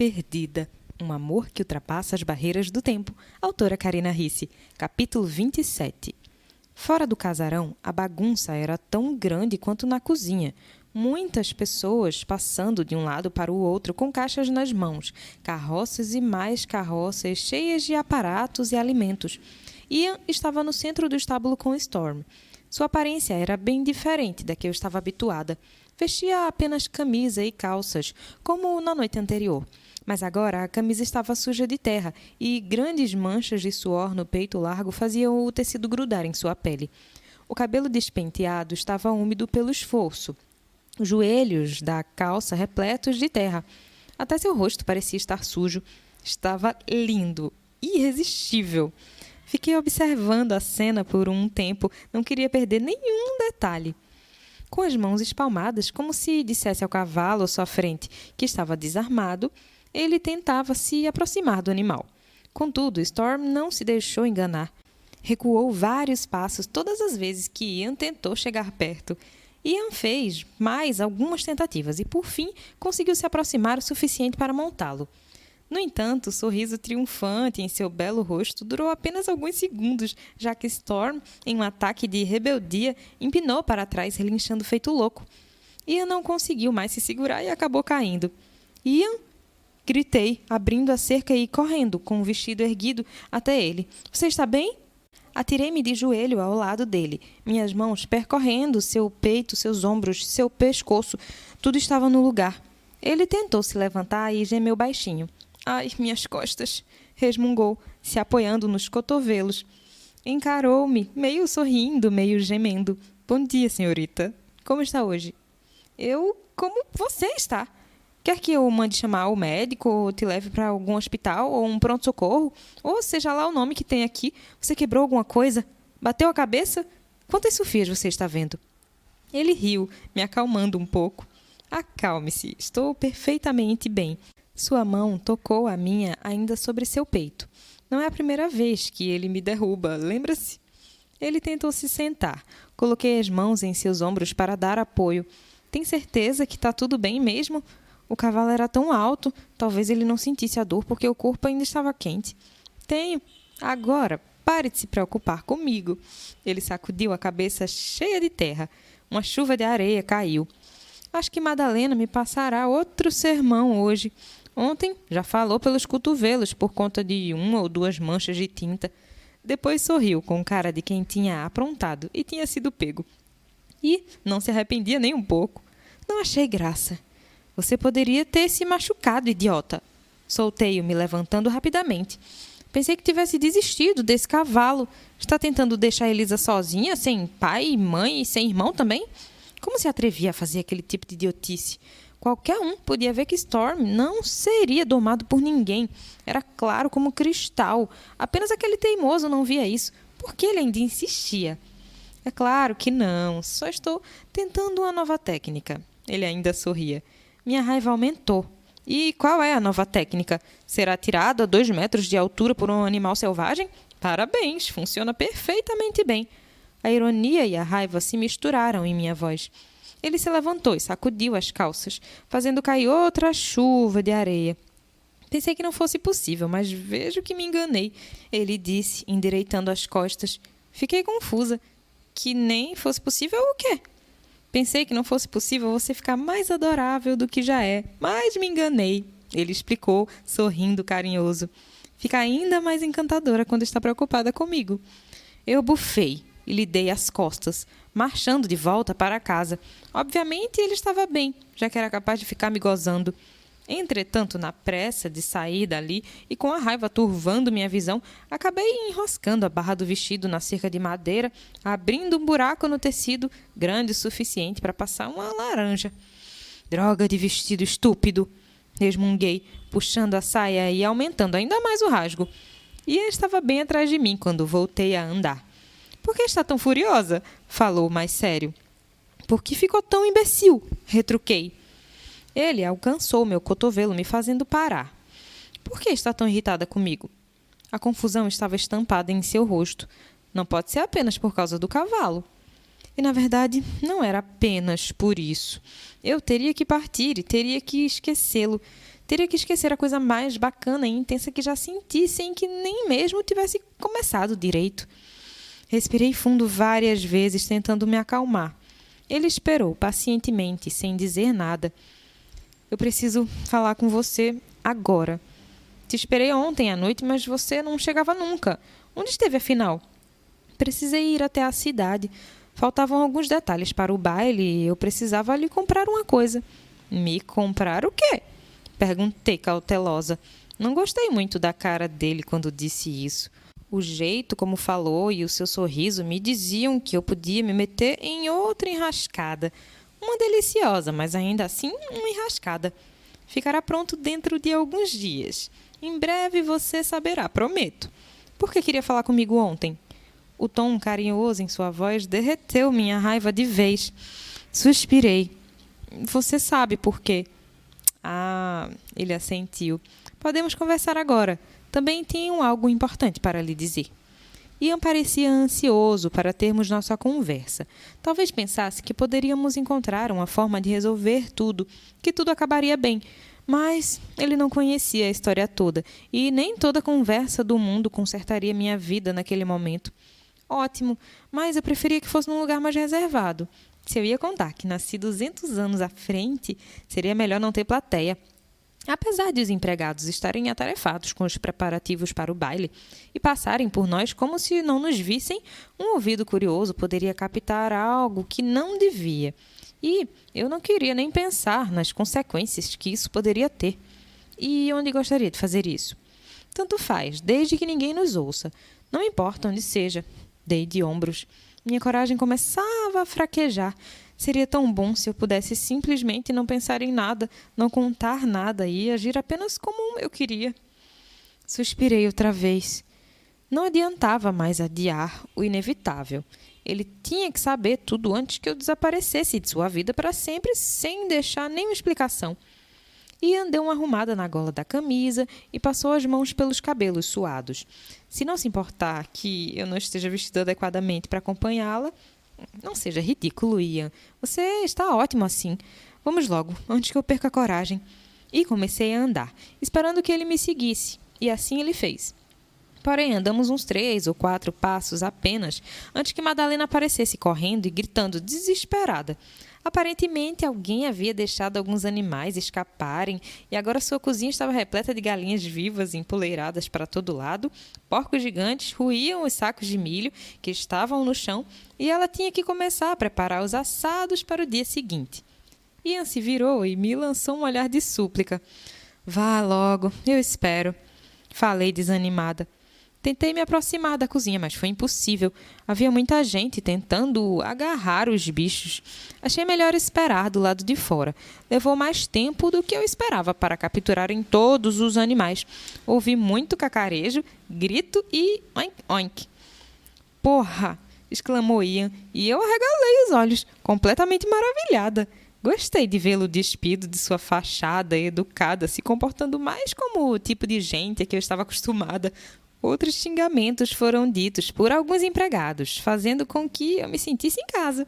Perdida. Um amor que ultrapassa as barreiras do tempo. Autora Carina Ricci. Capítulo 27. Fora do casarão, a bagunça era tão grande quanto na cozinha. Muitas pessoas passando de um lado para o outro com caixas nas mãos, carroças e mais carroças cheias de aparatos e alimentos. Ian estava no centro do estábulo com Storm. Sua aparência era bem diferente da que eu estava habituada. Vestia apenas camisa e calças, como na noite anterior. Mas agora a camisa estava suja de terra e grandes manchas de suor no peito largo faziam o tecido grudar em sua pele. O cabelo despenteado estava úmido pelo esforço. Os joelhos da calça repletos de terra. Até seu rosto parecia estar sujo. Estava lindo, irresistível. Fiquei observando a cena por um tempo, não queria perder nenhum detalhe. Com as mãos espalmadas, como se dissesse ao cavalo à sua frente que estava desarmado, ele tentava se aproximar do animal. Contudo, Storm não se deixou enganar. Recuou vários passos todas as vezes que Ian tentou chegar perto. Ian fez mais algumas tentativas e, por fim, conseguiu se aproximar o suficiente para montá-lo. No entanto, o sorriso triunfante em seu belo rosto durou apenas alguns segundos, já que Storm, em um ataque de rebeldia, empinou para trás, relinchando feito louco. Ian não conseguiu mais se segurar e acabou caindo. Ian! Gritei, abrindo a cerca e correndo, com o vestido erguido, até ele. Você está bem? Atirei-me de joelho ao lado dele, minhas mãos percorrendo seu peito, seus ombros, seu pescoço. Tudo estava no lugar. Ele tentou se levantar e gemeu baixinho. Ai, minhas costas! Resmungou, se apoiando nos cotovelos. Encarou-me, meio sorrindo, meio gemendo. Bom dia, senhorita. Como está hoje? Como você está? Quer que eu mande chamar o médico ou te leve para algum hospital ou um pronto-socorro? Ou seja lá o nome que tem aqui. Você quebrou alguma coisa? Bateu a cabeça? Quantas sulfias você está vendo? Ele riu, me acalmando um pouco. Acalme-se, estou perfeitamente bem. Sua mão tocou a minha ainda sobre seu peito. Não é a primeira vez que ele me derruba, lembra-se? Ele tentou se sentar. Coloquei as mãos em seus ombros para dar apoio. Tem certeza que está tudo bem mesmo? O cavalo era tão alto, talvez ele não sentisse a dor porque o corpo ainda estava quente. Tenho. Agora, pare de se preocupar comigo. Ele sacudiu a cabeça cheia de terra. Uma chuva de areia caiu. Acho que Madalena me passará outro sermão hoje. Ontem já falou pelos cotovelos por conta de 1 ou 2 manchas de tinta. Depois sorriu com cara de quem tinha aprontado e tinha sido pego. E não se arrependia nem um pouco. Não achei graça. Você poderia ter se machucado, idiota. Soltei-o, me levantando rapidamente. Pensei que tivesse desistido desse cavalo. Está tentando deixar Elisa sozinha, sem pai, mãe e sem irmão também? Como se atrevia a fazer aquele tipo de idiotice? Qualquer um podia ver que Storm não seria domado por ninguém. Era claro como cristal. Apenas aquele teimoso não via isso. Por que ele ainda insistia? É claro que não. Só estou tentando uma nova técnica. Ele ainda sorria. Minha raiva aumentou. E qual é a nova técnica? Ser atirado a 2 metros de altura por um animal selvagem? Parabéns, funciona perfeitamente bem. A ironia e a raiva se misturaram em minha voz. Ele se levantou e sacudiu as calças, fazendo cair outra chuva de areia. Pensei que não fosse possível, mas vejo que me enganei. Ele disse, endireitando as costas. Fiquei confusa. Que nem fosse possível o quê? Pensei que não fosse possível você ficar mais adorável do que já é, mas me enganei. Ele explicou, sorrindo carinhoso. Fica ainda mais encantadora quando está preocupada comigo. Eu bufei e lhe dei as costas, marchando de volta para casa. Obviamente ele estava bem, já que era capaz de ficar me gozando. Entretanto, na pressa de sair dali e com a raiva turvando minha visão, acabei enroscando a barra do vestido na cerca de madeira, abrindo um buraco no tecido grande o suficiente para passar uma laranja. Droga de vestido estúpido! Resmunguei, puxando a saia e aumentando ainda mais o rasgo. E ele estava bem atrás de mim quando voltei a andar. Por que está tão furiosa? Falou mais sério. Por que ficou tão imbecil? Retruquei. Ele alcançou meu cotovelo, me fazendo parar. Por que está tão irritada comigo? A confusão estava estampada em seu rosto. Não pode ser apenas por causa do cavalo. E, na verdade, não era apenas por isso. Eu teria que partir e teria que esquecê-lo. Teria que esquecer a coisa mais bacana e intensa que já senti sem que nem mesmo tivesse começado direito. Respirei fundo várias vezes, tentando me acalmar. Ele esperou pacientemente, sem dizer nada. Eu preciso falar com você agora. Te esperei ontem à noite, mas você não chegava nunca. Onde esteve, afinal? Precisei ir até a cidade. Faltavam alguns detalhes para o baile e eu precisava lhe comprar uma coisa. Me comprar o quê? Perguntei cautelosa. Não gostei muito da cara dele quando disse isso. O jeito como falou e o seu sorriso me diziam que eu podia me meter em outra enrascada. Uma deliciosa, mas ainda assim uma enrascada. Ficará pronto dentro de alguns dias. Em breve você saberá, prometo. Por que queria falar comigo ontem? O tom carinhoso em sua voz derreteu minha raiva de vez. Suspirei. Você sabe por quê? Ah, ele assentiu. Podemos conversar agora. Também tenho algo importante para lhe dizer. Ian parecia ansioso para termos nossa conversa. Talvez pensasse que poderíamos encontrar uma forma de resolver tudo, que tudo acabaria bem. Mas ele não conhecia a história toda, e nem toda conversa do mundo consertaria minha vida naquele momento. Ótimo, mas eu preferia que fosse num lugar mais reservado. Se eu ia contar que nasci 200 anos à frente, seria melhor não ter plateia. Apesar de os empregados estarem atarefados com os preparativos para o baile e passarem por nós como se não nos vissem, um ouvido curioso poderia captar algo que não devia. E eu não queria nem pensar nas consequências que isso poderia ter. E onde gostaria de fazer isso? Tanto faz, desde que ninguém nos ouça. Não importa onde seja. Dei de ombros. Minha coragem começava a fraquejar. Seria tão bom se eu pudesse simplesmente não pensar em nada, não contar nada e agir apenas como eu queria. Suspirei outra vez. Não adiantava mais adiar o inevitável. Ele tinha que saber tudo antes que eu desaparecesse de sua vida para sempre, sem deixar nenhuma explicação. Ian deu uma arrumada na gola da camisa e passou as mãos pelos cabelos suados. Se não se importar que eu não esteja vestida adequadamente para acompanhá-la, não seja ridículo, Ian. Você está ótimo assim. Vamos logo, antes que eu perca a coragem. E comecei a andar, esperando que ele me seguisse. E assim ele fez. Porém, andamos uns 3 ou 4 passos apenas, antes que Madalena aparecesse correndo e gritando desesperada. Aparentemente, alguém havia deixado alguns animais escaparem e agora sua cozinha estava repleta de galinhas vivas empoleiradas para todo lado, porcos gigantes ruíam os sacos de milho que estavam no chão e ela tinha que começar a preparar os assados para o dia seguinte. Ian se virou e me lançou um olhar de súplica. Vá logo, eu espero. Falei desanimada. Tentei me aproximar da cozinha, mas foi impossível. Havia muita gente tentando agarrar os bichos. Achei melhor esperar do lado de fora. Levou mais tempo do que eu esperava para capturarem todos os animais. Ouvi muito cacarejo, grito e oink, oink. Porra! Exclamou Ian, e eu arregalei os olhos, completamente maravilhada. Gostei de vê-lo despido de sua fachada educada, se comportando mais como o tipo de gente a que eu estava acostumada. Outros xingamentos foram ditos por alguns empregados, fazendo com que eu me sentisse em casa.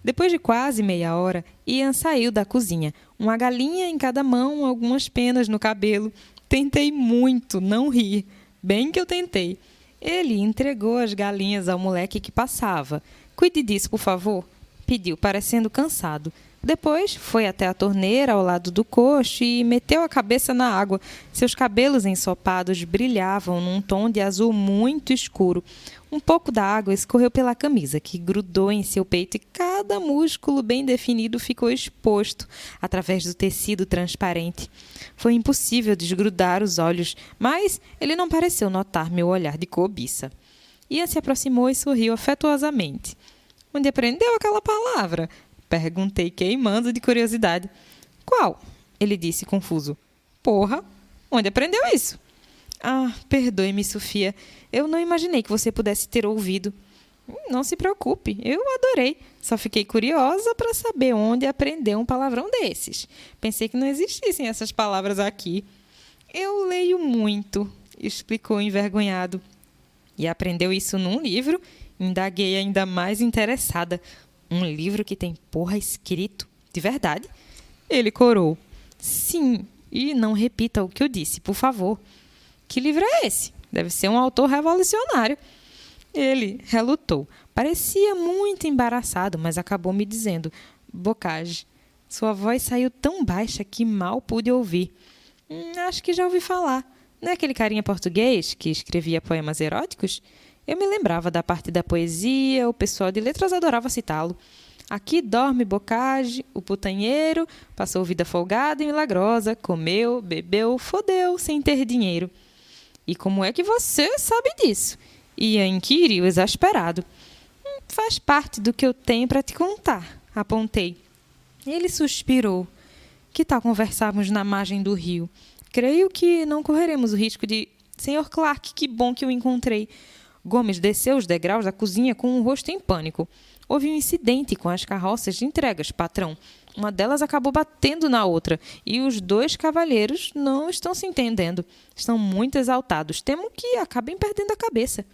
Depois de quase meia hora, Ian saiu da cozinha, uma galinha em cada mão, algumas penas no cabelo. Tentei muito não rir, bem que eu tentei. Ele entregou as galinhas ao moleque que passava. Cuide disso, por favor, pediu, parecendo cansado. Depois foi até a torneira ao lado do coxo e meteu a cabeça na água. Seus cabelos ensopados brilhavam num tom de azul muito escuro. Um pouco da água escorreu pela camisa, que grudou em seu peito e cada músculo bem definido ficou exposto através do tecido transparente. Foi impossível desgrudar os olhos, mas ele não pareceu notar meu olhar de cobiça. Ian se aproximou e sorriu afetuosamente. Onde aprendeu aquela palavra? Perguntei, queimando de curiosidade. Qual? Ele disse, confuso. Porra! Onde aprendeu isso? Ah, perdoe-me, Sofia. Eu não imaginei que você pudesse ter ouvido. Não se preocupe, eu adorei. Só fiquei curiosa para saber onde aprendeu um palavrão desses. Pensei que não existissem essas palavras aqui. Eu leio muito, explicou envergonhado. E aprendeu isso num livro? Indaguei ainda mais interessada. Um livro que tem porra escrito? De verdade? Ele corou. Sim, E não repita o que eu disse, por favor. Que livro é esse? Deve ser um autor revolucionário. Ele relutou. Parecia muito embaraçado, mas acabou me dizendo: Bocage. Sua voz saiu tão baixa que mal pude ouvir. Acho que já ouvi falar. Não é aquele carinha português que escrevia poemas eróticos? Eu me lembrava da parte da poesia, o pessoal de letras adorava citá-lo. Aqui dorme Bocage, o putanheiro, passou vida folgada e milagrosa, comeu, bebeu, fodeu, sem ter dinheiro. E como é que você sabe disso? Ian inquiriu exasperado. Faz parte do que eu tenho para te contar, apontei. Ele suspirou. Que tal conversarmos na margem do rio? Creio que não correremos o risco de... Senhor Clark, que bom que o encontrei. Gomes desceu os degraus da cozinha com o rosto em pânico. Houve um incidente com as carroças de entregas, patrão. Uma delas acabou batendo na outra e os 2 cavalheiros não estão se entendendo. Estão muito exaltados. Temo que acabem perdendo a cabeça.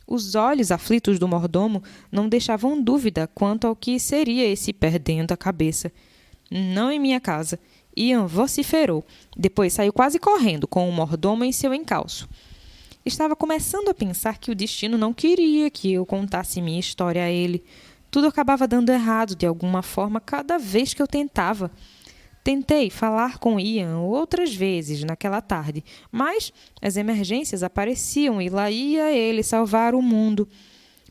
Os olhos aflitos do mordomo não deixavam dúvida quanto ao que seria esse perdendo a cabeça. Não em minha casa. Ian vociferou. Depois saiu quase correndo, com o mordomo em seu encalço. Estava começando a pensar que o destino não queria que eu contasse minha história a ele. Tudo acabava dando errado de alguma forma cada vez que eu tentava. Tentei falar com Ian outras vezes naquela tarde, mas as emergências apareciam e lá ia ele salvar o mundo.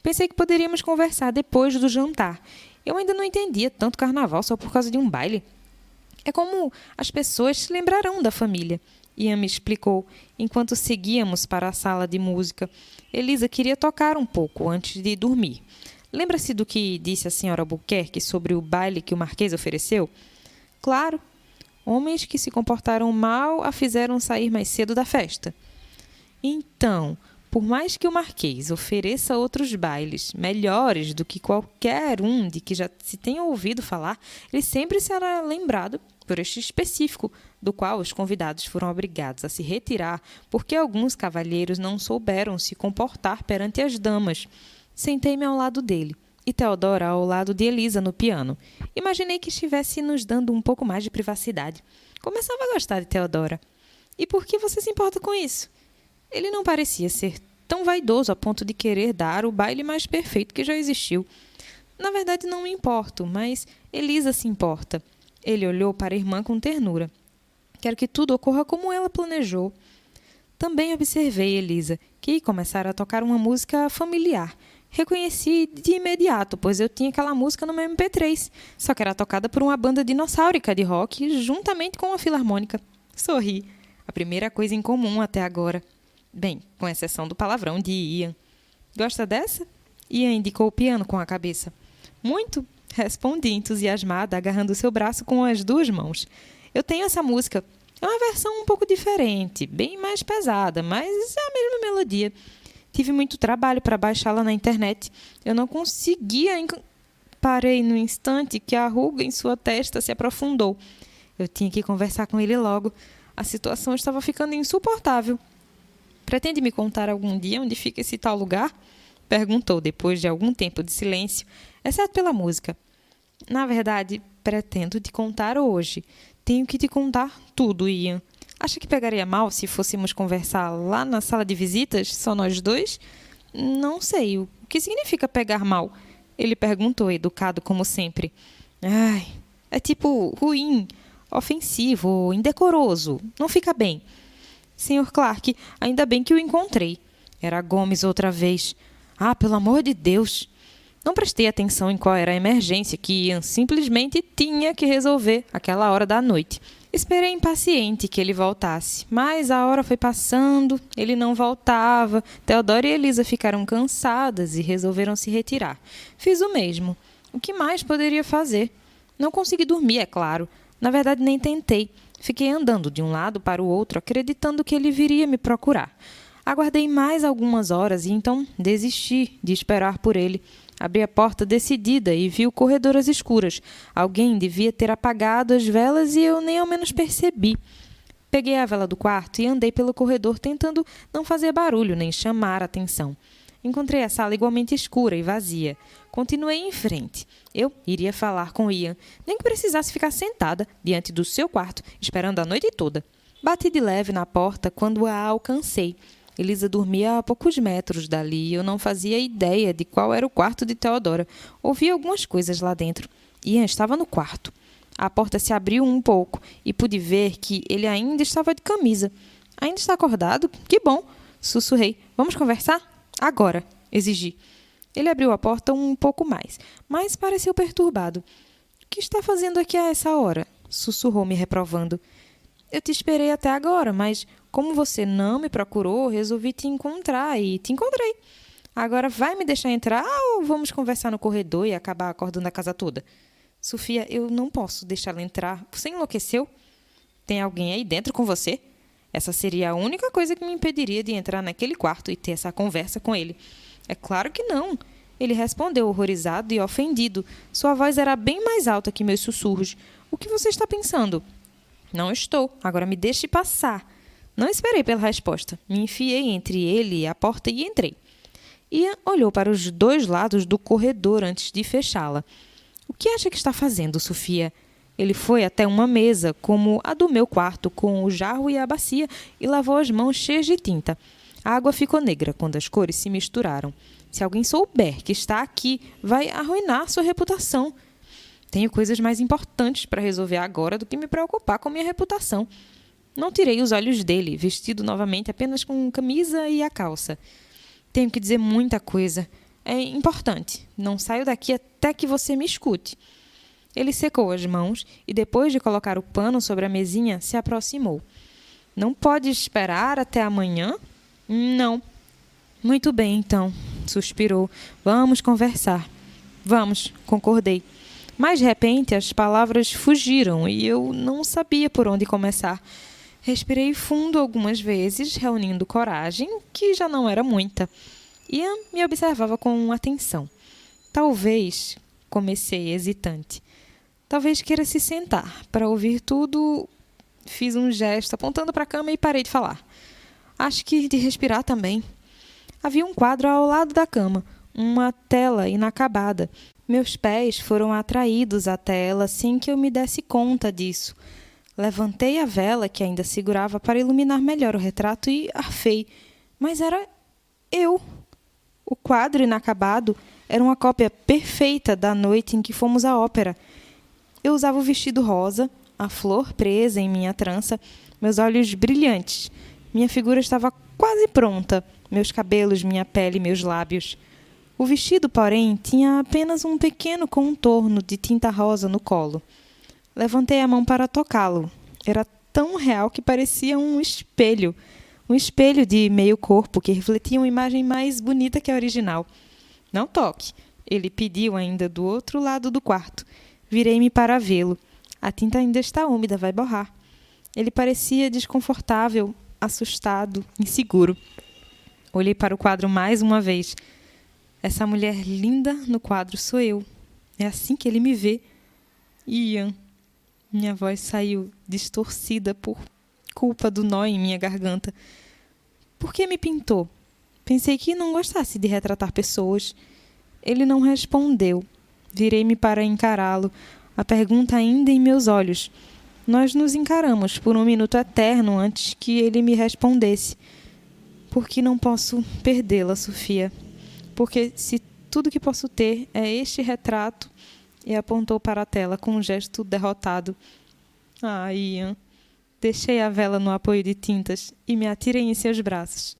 Pensei que poderíamos conversar depois do jantar. Eu ainda não entendia tanto carnaval só por causa de um baile. É como as pessoas se lembrarão da família. Ian me explicou, enquanto seguíamos para a sala de música. Elisa queria tocar um pouco antes de dormir. Lembra-se do que disse a senhora Albuquerque sobre o baile que o Marquês ofereceu? Claro. Homens que se comportaram mal a fizeram sair mais cedo da festa. Então, por mais que o Marquês ofereça outros bailes melhores do que qualquer um de que já se tenha ouvido falar, ele sempre será lembrado por este específico, do qual os convidados foram obrigados a se retirar porque alguns cavalheiros não souberam se comportar perante as damas. Sentei-me ao lado dele e Theodora ao lado de Elisa no piano. Imaginei que estivesse nos dando um pouco mais de privacidade. Começava a gostar de Theodora. E por que você se importa com isso? Ele não parecia ser tão vaidoso a ponto de querer dar o baile mais perfeito que já existiu. Na verdade, não me importo, mas Elisa se importa. Ele olhou para a irmã com ternura. Quero que tudo ocorra como ela planejou. Também observei Elisa, que começara a tocar uma música familiar. Reconheci de imediato, pois eu tinha aquela música no meu MP3, só que era tocada por uma banda dinossáurica de rock, juntamente com uma filarmônica. Sorri. A primeira coisa em comum até agora. Bem, com exceção do palavrão de Ian. Gosta dessa? Ian indicou o piano com a cabeça. Muito? Respondi entusiasmada, agarrando seu braço com as 2 mãos. Eu tenho essa música. É uma versão um pouco diferente, bem mais pesada, mas é a mesma melodia. Tive muito trabalho para baixá-la na internet. Eu não conseguia... Parei no instante que a ruga em sua testa se aprofundou. Eu tinha que conversar com ele logo. A situação estava ficando insuportável. Pretende me contar algum dia onde fica esse tal lugar? Perguntou depois de algum tempo de silêncio, exceto pela música. Na verdade, pretendo te contar hoje. Tenho que te contar tudo, Ian. Acha que pegaria mal se fôssemos conversar lá na sala de visitas, só nós 2? Não sei. O que significa pegar mal? Ele perguntou, educado como sempre. Ai, é tipo ruim, ofensivo, indecoroso. Não fica bem. Senhor Clark, ainda bem que o encontrei. Era Gomes outra vez. Ah, pelo amor de Deus! Não prestei atenção em qual era a emergência que Ian simplesmente tinha que resolver àquela hora da noite. Esperei impaciente que ele voltasse, mas a hora foi passando, ele não voltava. Theodora e Elisa ficaram cansadas e resolveram se retirar. Fiz o mesmo. O que mais poderia fazer? Não consegui dormir, é claro. Na verdade, nem tentei. Fiquei andando de um lado para o outro, acreditando que ele viria me procurar. Aguardei mais algumas horas e então desisti de esperar por ele. Abri a porta decidida e vi o corredor às escuras. Alguém devia ter apagado as velas e eu nem ao menos percebi. Peguei a vela do quarto e andei pelo corredor tentando não fazer barulho nem chamar a atenção. Encontrei a sala igualmente escura e vazia. Continuei em frente. Eu iria falar com Ian, nem que precisasse ficar sentada diante do seu quarto, esperando a noite toda. Bati de leve na porta quando a alcancei. Elisa dormia a poucos metros dali e eu não fazia ideia de qual era o quarto de Theodora. Ouvi algumas coisas lá dentro. Ian estava no quarto. A porta se abriu um pouco e pude ver que ele ainda estava de camisa. Ainda está acordado? Que bom! Sussurrei. Vamos conversar? Agora, exigi. Ele abriu a porta um pouco mais, mas pareceu perturbado. O que está fazendo aqui a essa hora? Sussurrou, me reprovando. Eu te esperei até agora, mas como você não me procurou, resolvi te encontrar e te encontrei. Agora vai me deixar entrar ou vamos conversar no corredor e acabar acordando a casa toda? Sofia, eu não posso deixá-la entrar. Você enlouqueceu? Tem alguém aí dentro com você? Essa seria a única coisa que me impediria de entrar naquele quarto e ter essa conversa com ele. É claro que não. Ele respondeu horrorizado e ofendido. Sua voz era bem mais alta que meus sussurros. O que você está pensando? Não estou. Agora me deixe passar. Não esperei pela resposta. Me enfiei entre ele e a porta e entrei. Ian olhou para os dois lados do corredor antes de fechá-la. O que acha que está fazendo, Sofia? Ele foi até uma mesa, como a do meu quarto, com o jarro e a bacia, e lavou as mãos cheias de tinta. A água ficou negra quando as cores se misturaram. Se alguém souber que está aqui, vai arruinar sua reputação. Tenho coisas mais importantes para resolver agora do que me preocupar com minha reputação. Não tirei os olhos dele, vestido novamente apenas com camisa e a calça. Tenho que dizer muita coisa. É importante. Não saio daqui até que você me escute. Ele secou as mãos e, depois de colocar o pano sobre a mesinha, se aproximou. Não pode esperar até amanhã? Não. Muito bem, então, suspirou. Vamos conversar. Vamos, concordei. Mas, de repente, as palavras fugiram e eu não sabia por onde começar. Respirei fundo algumas vezes, reunindo coragem, que já não era muita. Ian me observava com atenção. Talvez, comecei hesitante. Talvez queira se sentar. Para ouvir tudo, fiz um gesto apontando para a cama e parei de falar. Acho que de respirar também. Havia um quadro ao lado da cama, uma tela inacabada. Meus pés foram atraídos até ela sem que eu me desse conta disso. Levantei a vela que ainda segurava para iluminar melhor o retrato e arfei. Mas era eu. O quadro inacabado era uma cópia perfeita da noite em que fomos à ópera. Eu usava o vestido rosa, a flor presa em minha trança, meus olhos brilhantes. Minha figura estava quase pronta, meus cabelos, minha pele, meus lábios. O vestido, porém, tinha apenas um pequeno contorno de tinta rosa no colo. Levantei a mão para tocá-lo. Era tão real que parecia um espelho de meio corpo que refletia uma imagem mais bonita que a original. Não toque, ele pediu ainda do outro lado do quarto. Virei-me para vê-lo. A tinta ainda está úmida, vai borrar. Ele parecia desconfortável, assustado, inseguro. Olhei para o quadro mais uma vez. Essa mulher linda no quadro sou eu. É assim que ele me vê. Ian. Minha voz saiu distorcida por culpa do nó em minha garganta. Por que me pintou? Pensei que não gostasse de retratar pessoas. Ele não respondeu. Virei-me para encará-lo, a pergunta ainda em meus olhos. Nós nos encaramos por um minuto eterno antes que ele me respondesse. Por que não posso perdê-la, Sofia? Porque se tudo que posso ter é este retrato, e apontou para a tela com um gesto derrotado. Ah, Ian. Deixei a vela no apoio de tintas e me atirei em seus braços.